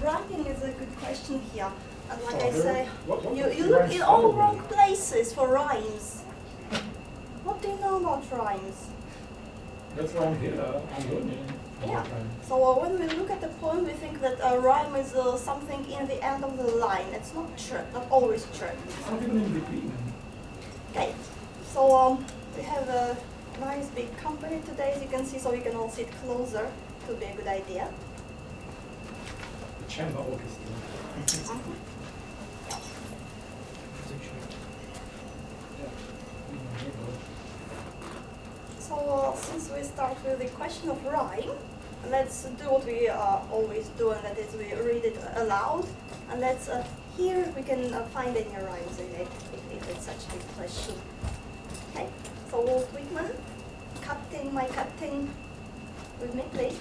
writing is a good question here. And like I say, you look in all wrong places for rhymes. What do you know about rhymes? That's why I'm here. I'm learning. Yeah. So when we look at the poem, we think that a rhyme is something in the end of the line. It's not true, not always true. Something in between. Okay. So we have a nice big company today, as you can see, so we can all sit closer. It would be a good idea. The chamber orchestra. So since we start with the question of rhyme, let's do what we always do, and that is we read it aloud, and let's here we can find any rhymes in it if it's such a big question. Okay, so Whitman, Captain, my captain, with me please.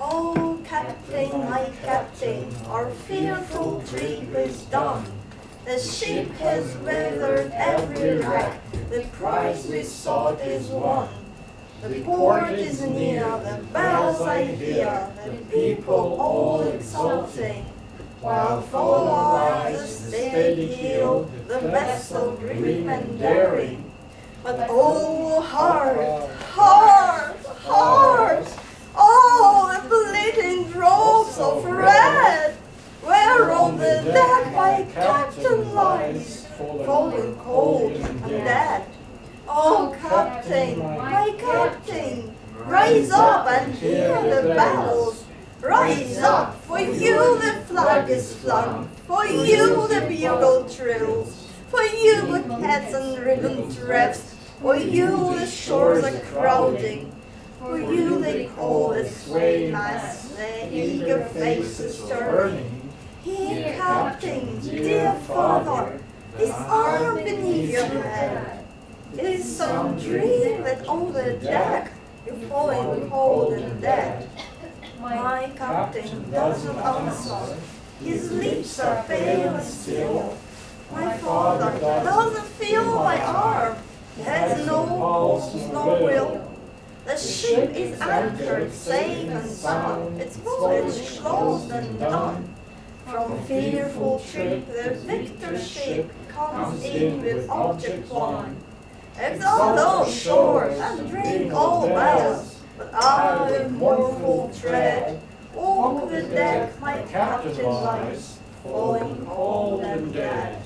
Oh captain, my captain, our fearful trip is done. The ship has weathered every wreck, the prize we sought is won. The port is near, the bells I hear, the people all exulting, while far the steady keel, the vessel grim and daring. But oh heart, heart, heart, oh the bleeding drops of red, where on the deck my captain lies, falling cold and dead. Oh captain, my captain, rise up and hear the bells. Rise up, for you the flag is flung, for you the bugle trills, for you the hats and ribbons rest, for you the shores are crowding, for you they call the swaying mass, their eager faces turning. Here, captain, dear father, this arm beneath your head. It is some dream that on the deck you fall in cold and dead. My captain doesn't answer, his lips are pale and still. My father doesn't feel my arm, has no pulse, no will. The ship is anchored, safe and sound, its voyage closed and done. From fearful trip the victor ship comes in with object won. Exalt those shores and drink all bells, but I with mournful tread walk the deck my captain lies, falling cold and dead.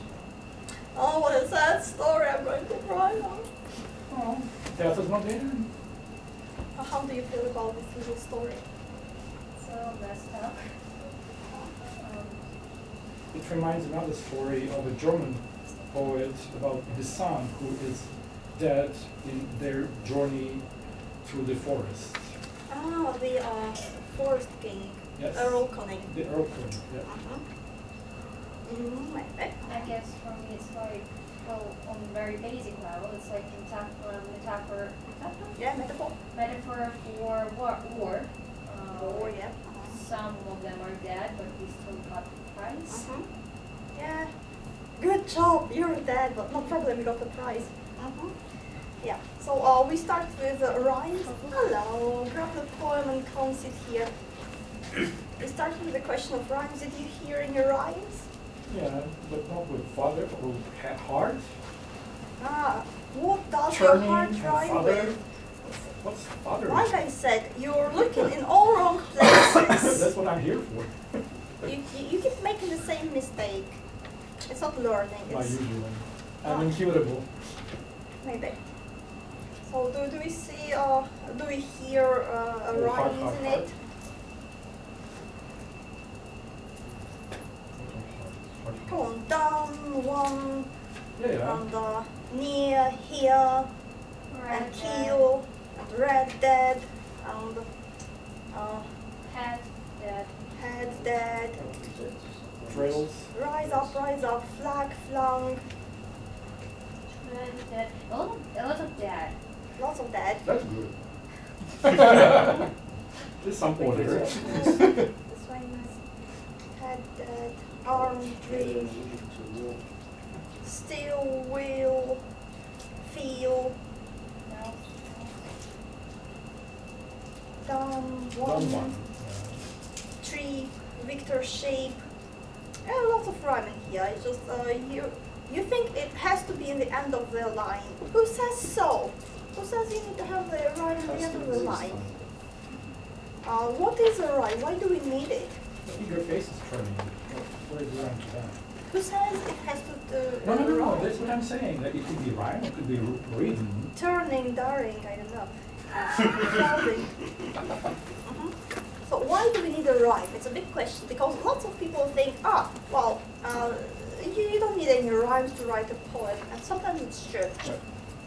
Oh, what a sad story! I'm going to cry now. Oh, death is not there. How do you feel about this little story? So messed up. It reminds another story of a German poet about his son who is dead in their journey through the forest. Ah, the forest king, Yes. Earl Conning. The Earl King, yeah. Maybe. I guess for me it's like, well, on a very basic level, it's like metaphor Yeah, metaphor. for war. War, yeah. Some of them are dead, but we still got the prize. Yeah. Good job, you're dead, but no problem, you got the prize. Yeah, so we start with rhymes. Hello, grab the poem and come sit here. We start with the question of rhymes. Did you hear any rhymes? Yeah, but not with father or heart. Ah, what does Turning your heart and rhyme father. with? What's father? Like I said, you're looking in all wrong places. That's what I'm here for. You keep making the same mistake. It's not learning, My it's usual. I'm incurable. maybe. So do we see, do we hear rhymes in it? Come on, down, one, Yeah. and near, here, and kill, and red, dead, and Head, dead. head, dead, Trails. rise up, flag, flung, Red, dead. A lot of dead. lots of dead. That's good. There's some order. This one is head, dead, arm, dream, still, will, feel, No. down, Done one, one. tree, Victor shape. Lots of rhyming here. It's just you think it has to be in the end of the line. Who says so? Who says you need to have the rhyme in the end of the line? What is a rhyme? Why do we need it? Your face is turning. What is the rhyme to that? Who says it has to No, rhyme? that's what I'm saying. That it could be rhyme, it could be rhythm. Turning, daring, I don't know. Clouding. So why do we need a rhyme? It's a big question because lots of people think, you don't need any rhymes to write a poem, and sometimes it's true.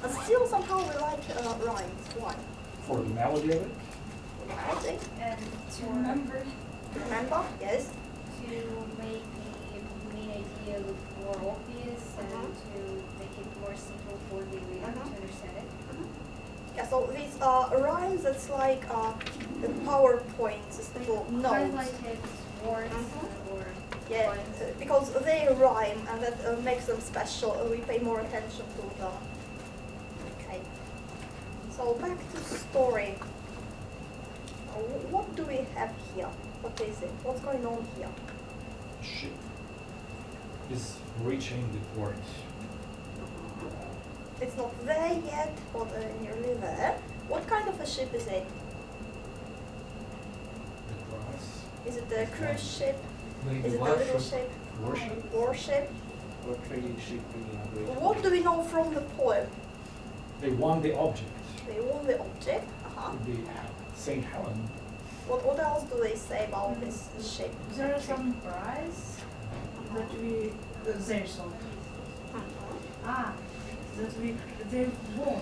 And still somehow we like rhymes. Why? For the melody of it? Melody. And To remember, yes. to make the main idea look more obvious and to make it more simple for the reader to understand it. Yeah, so these rhymes, it's like the PowerPoints, it's little notes. Highlighted words or Yeah, lines. because they rhyme and that makes them special. We pay more attention to them. Okay. So back to story. What do we have here? What is it? What's going on here? Ship is reaching the port. It's not there yet, but nearly there. What kind of a ship is it? The cross. Is it a cruise ship? Maybe Is it a little ship? Warship. Warship? or trading ship in What do we know from the poem? They won the object. They won the object. Could be St. Helen. What else do they say about this ship? There are some prize that we their song. That they won.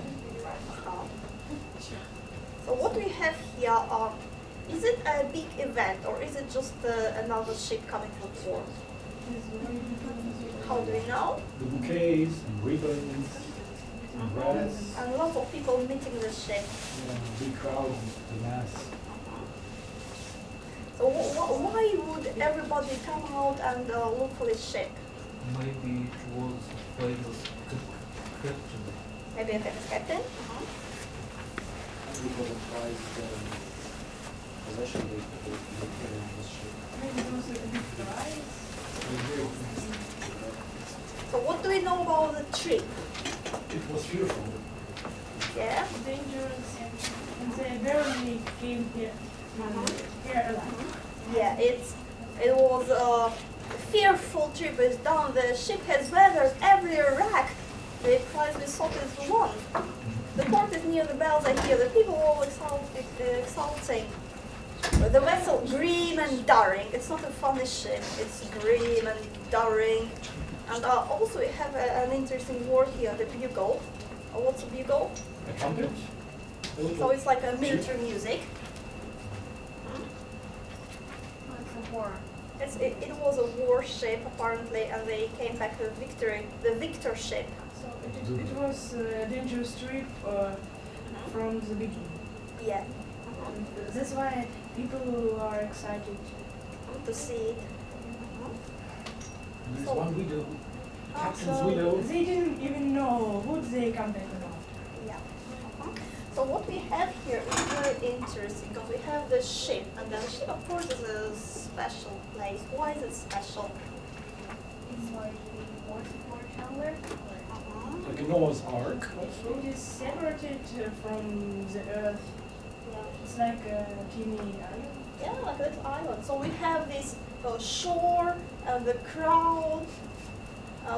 So what we have here, is it a big event or is it just another ship coming from port? How do we know? The bouquets and ribbons and wreaths. And lots of people meeting the ship. Big crowd, the mass. So why would everybody come out and look for this ship? Maybe it was a famous captain. Maybe a famous captain? Because of prize possession they carry on this ship. Maybe it was a big prize. So what do we know about the trip? It was fearful. Yeah? Dangerous and they barely came here. Here alive. Yeah, it was a fearful trip. It's done. The ship has weathered every wreck. The prize we sought is won. The port is near the bells I hear. The people all exulting. The vessel grim and daring. It's not a funny ship. It's grim and daring. And also we have an interesting word here, the bugle. What's a bugle? A trumpet. So it's like a military music. It's a war. It was a warship apparently, and they came back with victory. The victor ship. So it was a dangerous trip from the beginning. Yeah. And that's why people are excited. To see it. There's So- one widow. The captain's So widow. they didn't even know who they come back now. Yeah. So what we have here is very interesting because we have the ship, and the ship of course is a special place. Why is it special? It's like the war support handler. Like a Noah's Ark. It is separated from the earth. Yeah. It's like a teeny island. Yeah, like this island. So we have this shore and the crowd.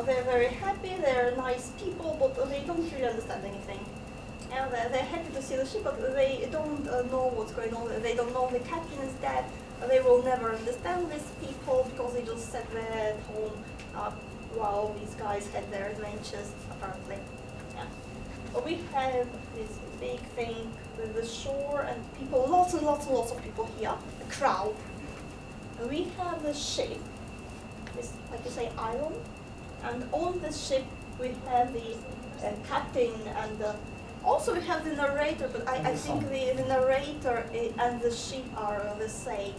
They're very happy, they're nice people, but they don't really understand anything. And they're happy to see the ship, but they don't know what's going on. They don't know the captain is dead. They will never understand these people because they just sat there at home while these guys had their adventures, apparently. Yeah. But we have this big thing with the shore and people, lots and lots and lots of people here, a crowd. And we have the ship, this, like you say, island. And on the ship we have the captain and also we have the narrator, but I think the narrator and the ship are the same,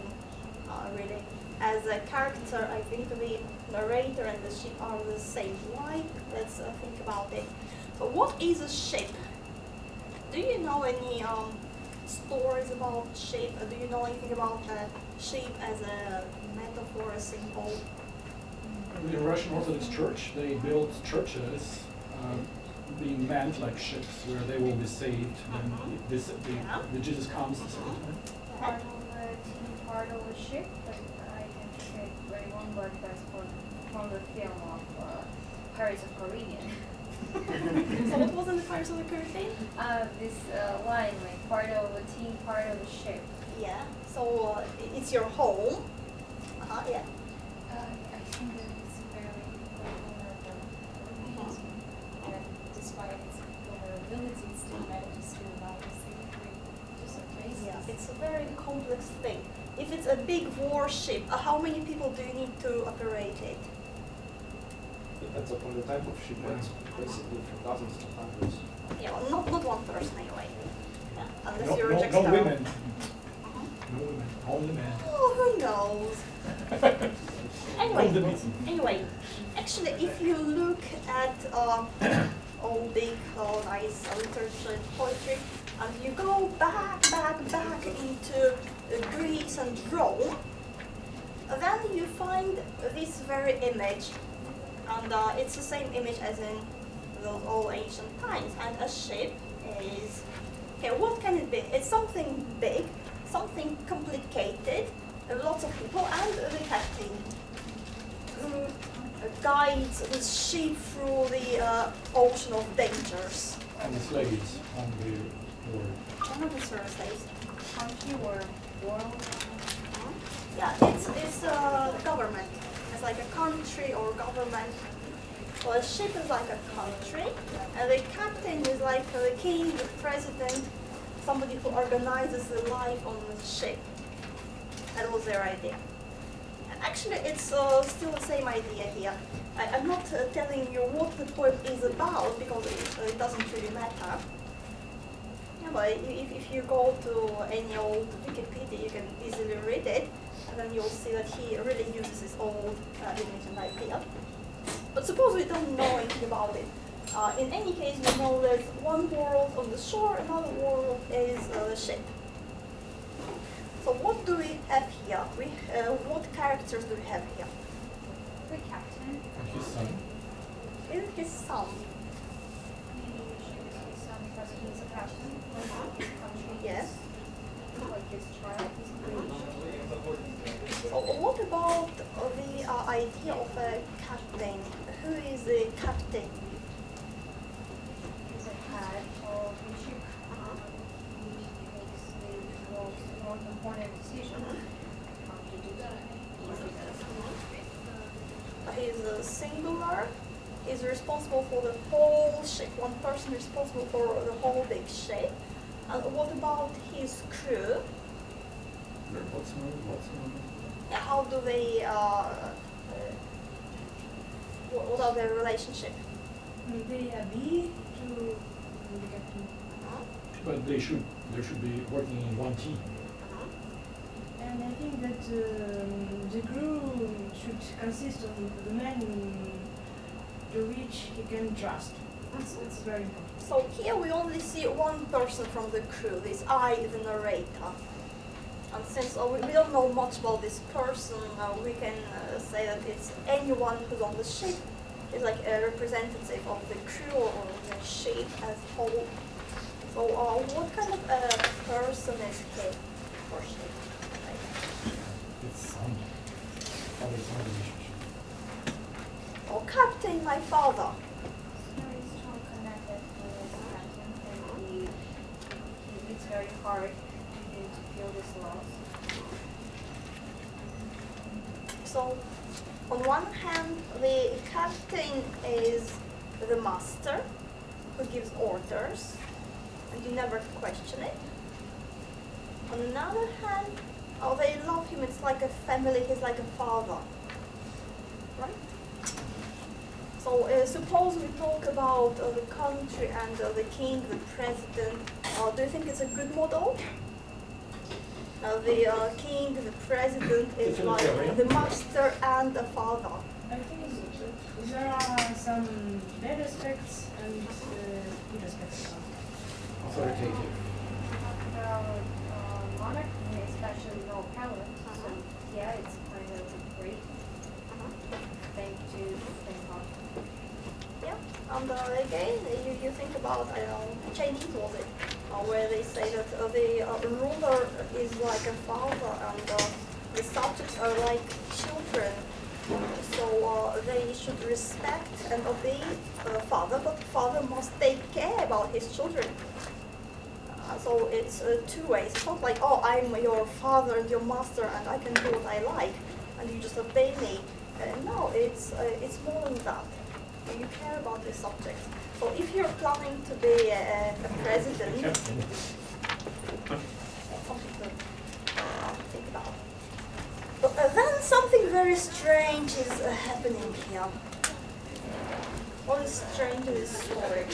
really. As a character, I think the narrator and the ship are the same. Why? Let's think about it. So what is a ship? Do you know any stories about sheep? Do you know anything about sheep as a metaphor, a symbol? In Russian Orthodox Church, they built churches being meant like ships where they will be saved when the Jesus comes the second time. Part of a team, part of a ship, but I can say very one word that's from the film of Pirates of Caribbean. So what was in the Pirates of the Caribbean? This line, like part of a team, part of a ship. Yeah. So it's your home. Yeah. I think that it's very vulnerable organism that despite its vulnerability, it still manages to survive safely to some places. Yeah. It's a very complex thing. If it's a big warship, how many people do you need to operate it? Depends upon the type of ship, but it's basically from thousands to hundreds. Yeah, well, not one person anyway. Yeah. Unless No, you're a no, Jack no Sparrow. women. No women. Only men. Oh, who knows? Only Anyway, actually, if you look at all big, nice literature and poetry, and you go back into Greece and Rome, then you find this very image, and it's the same image as in those old ancient times. And a ship is, okay, what can it be? It's something big, something complicated, lots of people, and the captain who guides the ship through the ocean of dangers. And the slaves on the board. One of the slaves. Country or world. Yeah, it's government. It's like a country or government. Well, a ship is like a country, and the captain is like the king, the president, somebody who organizes the life on the ship. That was their idea. Actually, it's still the same idea here. I'm not telling you what the poem is about because it doesn't really matter. Yeah, but if you go to any old Wikipedia, you can easily read it, and then you'll see that he really uses this old image and idea. But suppose we don't know anything about it. In any case, we know there's one world on the shore, another world is the ship. So what do we have here? What characters do we have here? The captain. And his son. Is it his son? Maybe the ship is his son because he's a captain. Like his country. Yes. Like his tribe. He's Greek. So what about the idea of a captain? Who is the captain? He's a head of the ship. He makes the most important decision. How to do that. He's singular. He's responsible for the whole ship. One person responsible for the whole big ship. And what about his crew? What's How do they? What are their relationship? They agree to the captain. But there should be working in one team. And I think that the crew should consist of the men to which he can trust. It's very important. So here we only see one person from the crew, this I, the narrator. And since we don't know much about this person, we can say that it's anyone who's on the ship is like a representative of the crew or the ship as a whole. So what kind of a person is he or she? It's son. Father-son relationship. Oh, Captain, my father. Very strong connected with the captain, and he it's very hard to feel this loss. So, on one hand, the captain is the master who gives orders, and you never question it. On the other hand, they love him. It's like a family. He's like a father, right? So, suppose we talk about the country and the king, the president. Do you think it's a good model? The king, the president is like the master and the father. I think there are some bad aspects and good aspects. Authoritative. about monarchy, especially no power. So yeah, it's kind of great thing to think of. Yeah, and again, you think about, I don't know, Chinese was it, where they say that the ruler is like a father and the subjects are like children. So they should respect and obey the father, but the father must take care about his children. So it's two ways. It's not like, oh, I'm your father and your master and I can do what I like and you just obey me. No, it's more than that. You care about the subjects. So if you're planning to be a president, that's something to think about. But then something very strange is happening here. What is strange in this story?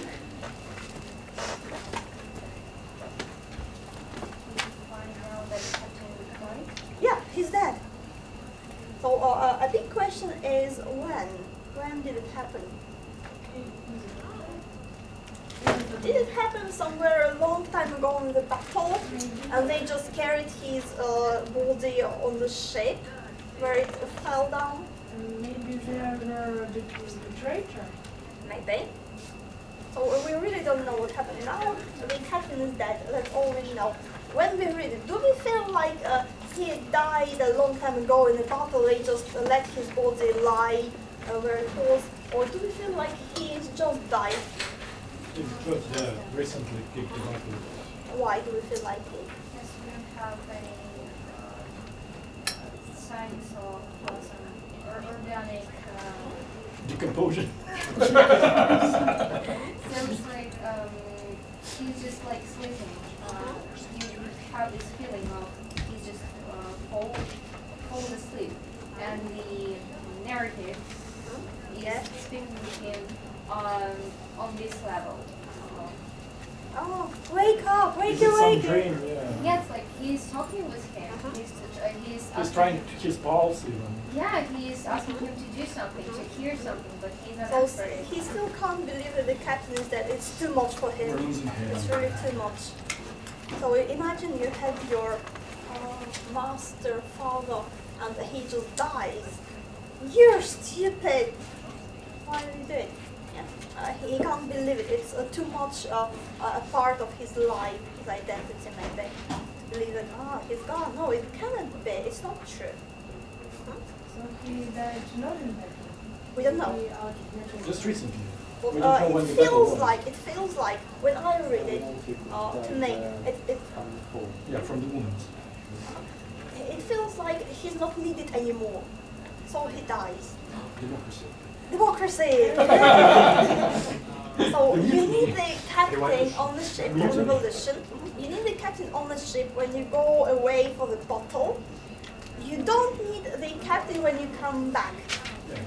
Find out that Captain Whitman. Yeah, he's dead. So a big question is when? When did it happen? Did it happen somewhere a long time ago in the battle, and they just carried his body on the ship where it fell down? Maybe they are the traitor. Maybe. So we really don't know what happened now. The captain is dead, that's all we know. When we read it, do we feel like he died a long time ago in the battle, they just let his body lie where it was, or do we feel like he just died? It was recently kicked out. Why do we feel like it? Yes, we don't have any signs of some organic. Decomposition. Sounds like he's just like sleeping. You have this feeling of he's just fall asleep, and the narrative is speaking with him on this level. Oh, wake up, Is it some wake dream? Yeah. Yeah, it's like he's talking with him. He's He's trying to his pulse even. Yeah, he's asking him to do something, to hear something, but he's not So answering. he still can't believe that the captain is dead. It's too much for him. We're losing him. It's really too much. So imagine you have your master, father, and he just dies. You're stupid. Why are you doing? Yeah. He can't believe it. It's too much a part of his life, his identity maybe. To believe that, he's gone. No, it cannot be. It's not true. So he died not in battle. We don't know. He out of natural Just recently. But, We don't know when it the battle feels was. like when I read it, to me, Yeah, from the wound. it feels like he's not needed anymore. So he dies. Democracy. Democracy! So you need the captain on the ship, on the revolution. You need the captain on the ship when you go away for the battle. You don't need the captain when you come back.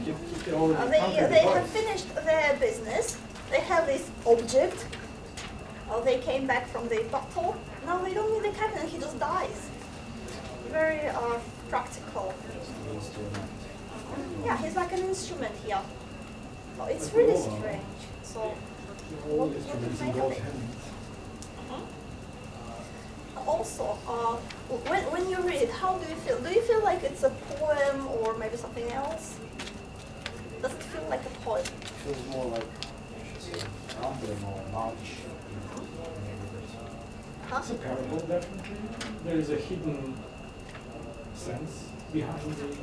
Yeah, he already conquered the They world. have finished their business. They have this object. They came back from the battle. Now they don't need the captain. He just dies. Very practical. Yeah, he's like an instrument here. So it's really strange. So All instruments in God's hands. also, when you read it, how do you feel? Do you feel like it's a poem or maybe something else? Does it feel like a poem? Feels more like rambling or march. It's a parable, definitely. There is a hidden sense behind the poem.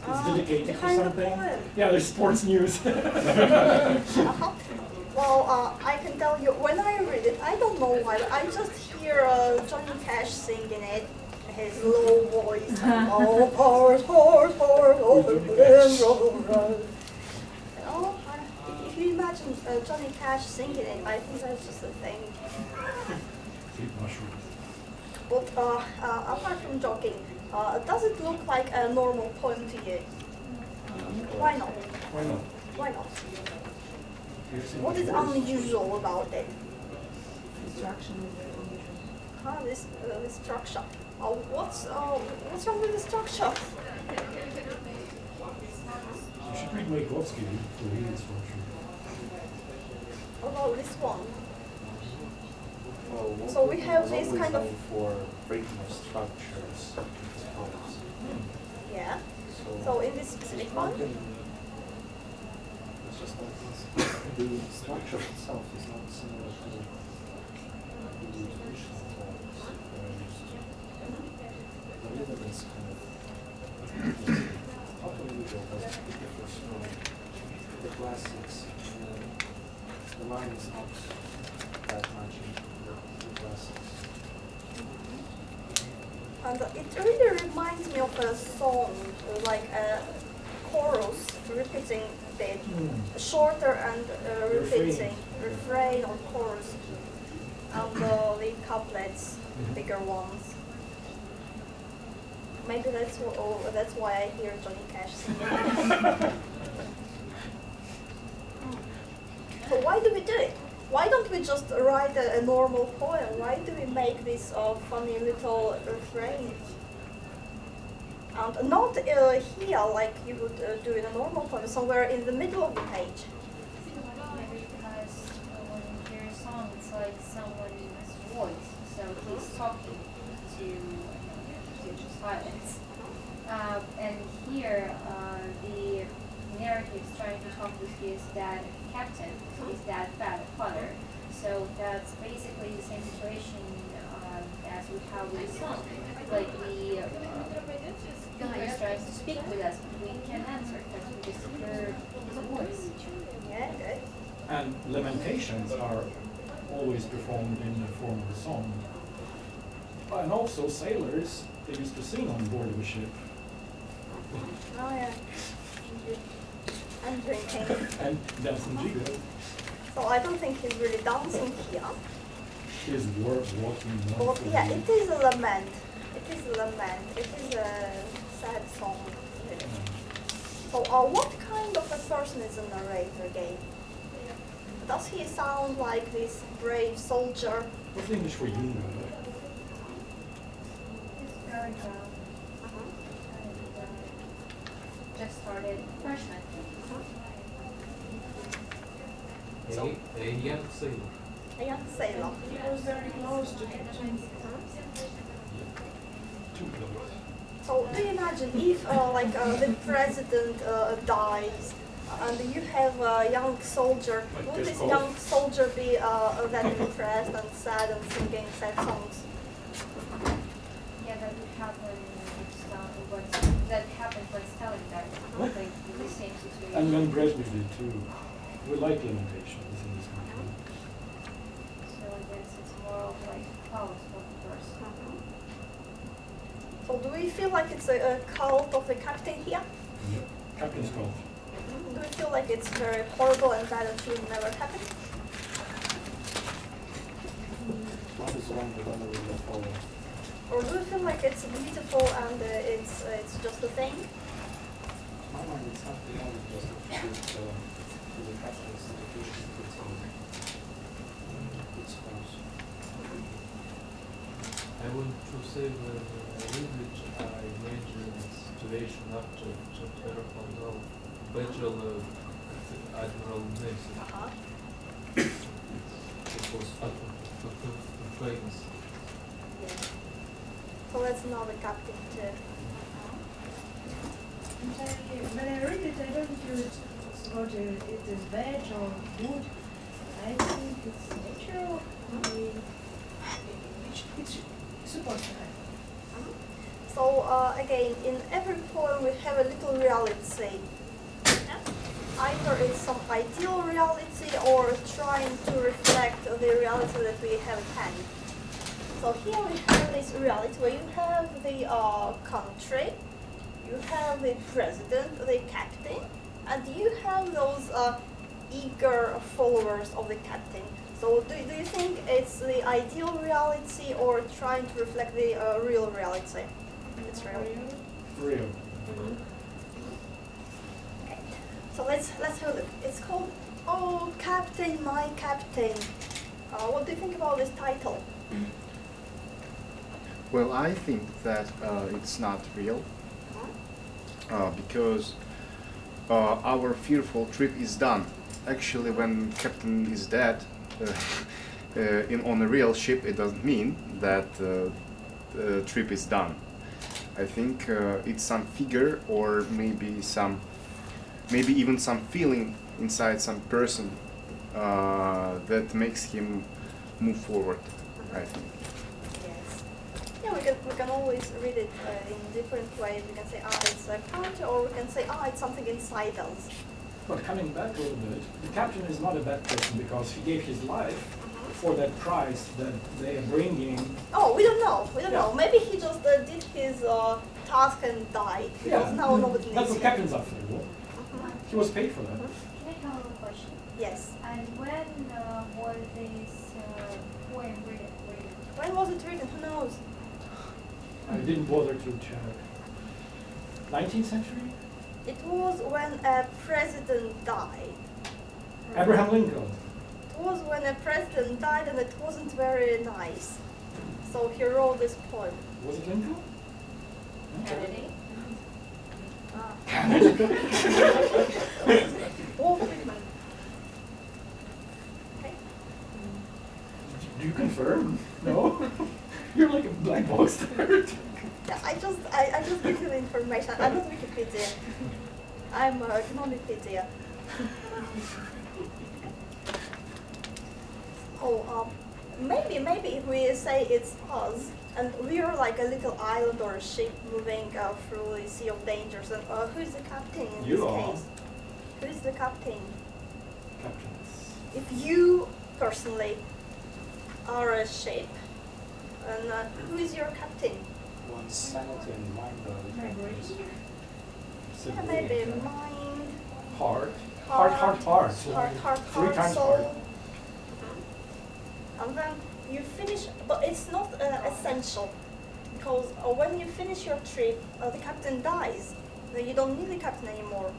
It's dedicated to behind the something. poem. Yeah, there's sports news. Uh-huh. Well, I can tell you, when I read it, I don't know why, but I just hear Johnny Cash singing it, his low voice. Oh, horse, horse, horse, over the road. You know, if you imagine Johnny Cash singing it, I think that's just a thing. Sweet mushrooms. But apart from joking, does it look like a normal poem to you? Why not? Why not? Why not? You've seen What it is before. unusual about it? Destruction is very unusual. This structure. What's wrong with the structure? You should read Mayakovsky to read this structure. What about this one? Well, So we have was this always kind of- known for breaking of structures of his poems. Yeah. So in this specific one, It's just like the structure itself is not similar to the traditional poems. The rhythm is kind of not unusual, but it differs from the classics. The line is not that much in the classics. and it really reminds me of a song, like a chorus repeating a bit, shorter and repeating refrain or chorus, and the couplets, bigger ones. Maybe that's why I hear Johnny Cash singing. So why do we do it? Why don't we just write a normal poem? Why do we make these funny little refrains? And not here like you would do in a normal poem, somewhere in the middle of the page. Maybe because when you hear a song, it's like someone's voice, so he's talking to silence. And here, the narrative is trying to talk with his dad, captain, his dad, father. So that's basically the same situation as we have with the song. Like the is trying to speak with us, but we can't answer because we just hear his voice. Yeah, good. And lamentations are always performed in the form of a song. And also sailors, they used to sing on board of a ship. Oh yeah. And drinking. And dancing jiggle. So I don't think he's really dancing here. His words walking But yeah, it is a lament. It is a lament. It is a sad song. Really. So what kind of a person is a narrator again? Does he sound like this brave soldier? What's the English for you? He's very young and just started freshman. A young sailor. A young sailor. He was very close to captain. Too close. So do you imagine if the president dies and you have a young soldier, Like would this this call? young soldier be that impressed and sad and singing sad songs? Yeah, that would happen that happened when Stalin died. What? Like the same situation. And when Brezhnev did too. We like lamentations in this country. So I guess it's more of like cult of the person. So do we feel like it's a cult of the captain here? Captain's call. Do we feel like it's very horrible and bad and should never happen? What is wrong with honoring the fallen? Or do we feel like it's beautiful and it's just a thing? To my mind, it's not the only just to the captain's education it's close. I want to say the language I imagine situation after chapter of Battle Admiral Nelson. It was famous. Yeah. So let's know the captain too. When I read it, I don't feel it is veg or wood. I think it's natural. I mean, it's supposed to happen. So again, in every poem we have a little reality. Yeah? Either it's some ideal reality or trying to reflect the reality that we have at hand. So here we have this reality where you have the country, you have the president, the captain, and you have those eager followers of the captain. So do you think it's the ideal reality or trying to reflect the real reality? It's real. Real. Okay. So let's have a look. It's called "Oh Captain, My Captain." What do you think about this title? Well, I think that it's not real because our fearful trip is done. Actually, when Captain is dead, on a real ship, it doesn't mean that the trip is done. I think it's some figure, or maybe even some feeling inside some person that makes him move forward, I think. Yes. Yeah, we can always read it in different ways. We can say, it's a character, or we can say, it's something inside us. But coming back a little bit, the captain is not a bad person because he gave his life for that prize that they are bringing. Oh, we don't know. We don't Yeah. know. Maybe he just did his task and died because now nobody needs That's what him. captains are for. He was paid for that. Can I have a question? Yes. And when was this poem written? When was it written? Who knows? I didn't bother to check. 19th century? It was when a president died. Abraham Lincoln. It was when a president died and it wasn't very nice. So he wrote this poem. Was it Lincoln? Kennedy? Whitman. Okay. Do you confirm? No? You're like a black box there. Yeah, I just give you the information. I'm not Wikipedia. I'm Economipedia. Maybe if we say it's us, and we are like a little island or a ship moving through the sea of dangers, and who's the captain in You this are. case? Who's the captain? Captains. If you personally are a ship, and who is your captain? One's sanity and mind are Migration. Yeah, maybe mind, Heart. heart, Heart. Three times soul. heart. And then you finish, but it's not essential, because when you finish your trip, the captain dies. Then you don't need the captain anymore.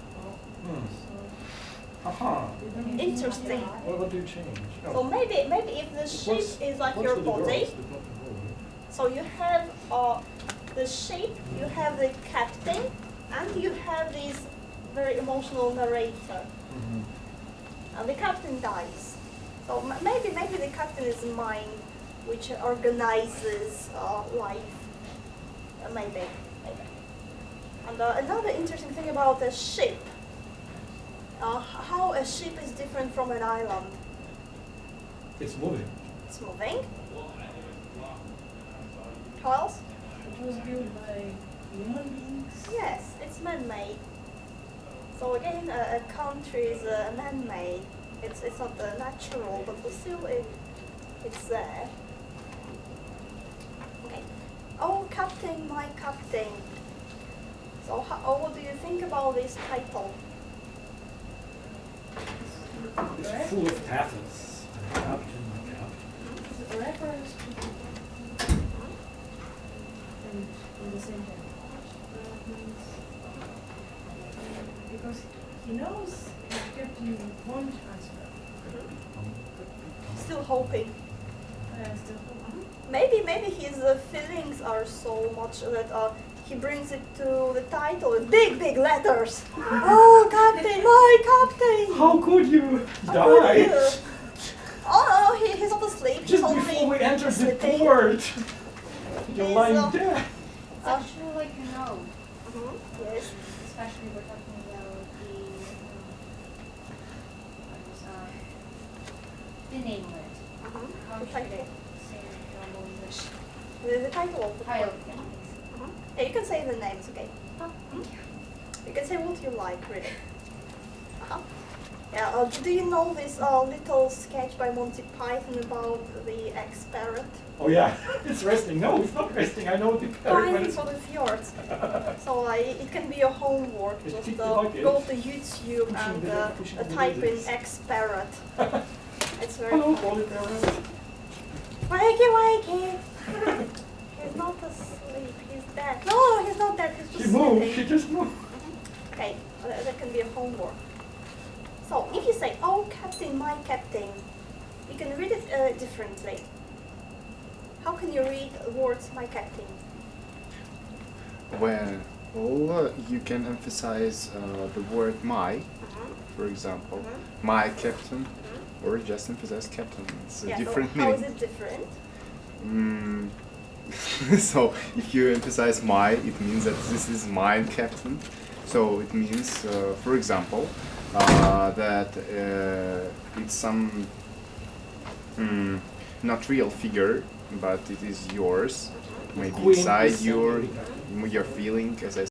Aha. Interesting. What do you change? So maybe if the ship is like your body, so you have the shape, you have the captain, and you have this very emotional narrator. And the captain dies. So maybe the captain is mind, which organizes life. Maybe. And another interesting thing about a ship, how a ship is different from an island. It's moving. It's moving. How else? It was built by human beings. Yes, it's man-made. So again, a country is man-made. It's not natural, but still it's there. Okay. Oh, captain, my captain. So what do you think about this title? It's full of pathos. Captain, my captain. It's a reference to and in the same time. Because he knows the captain won't answer. Still hoping. Still hoping. Maybe his feelings are so much that he brings it to the title with big letters. Oh, captain, my captain! How could you How could die? you? Oh, he's not asleep. Just he's before only we entered the sleeping. port. You're He's, lying dead. It's actually like a note, Yes. especially we're talking about the name of it. How The should I title. say it in normal English? The title of the Title, book. yeah, please. Yeah, you can say the name, it's okay. You can say what you like, really. Yeah, do you know this little sketch by Monty Python about the ex-parrot? Oh yeah, it's resting. No, it's not resting. I know the parrot. Finding for the fjords. So it can be your homework. It's Just tick go tock, to YouTube pushing and the type in ladies. ex-parrot. It's very Hello, funny. Polly Parrot. Wakey! He's not asleep, he's dead. No, he's not dead, he's She just moved. sleeping. She just moved. Okay, that can be a homework. So if you say, oh captain, my captain, you can read it differently. How can you read words, my captain? Well, you can emphasize the word my, for example. My captain, or just emphasize captain. It's a Yeah, different so how is meaning. it different? So if you emphasize my, it means that this is mine captain. So it means, for example, that it's some not real figure, but it is yours. Maybe Queen inside is your somebody. feeling, as I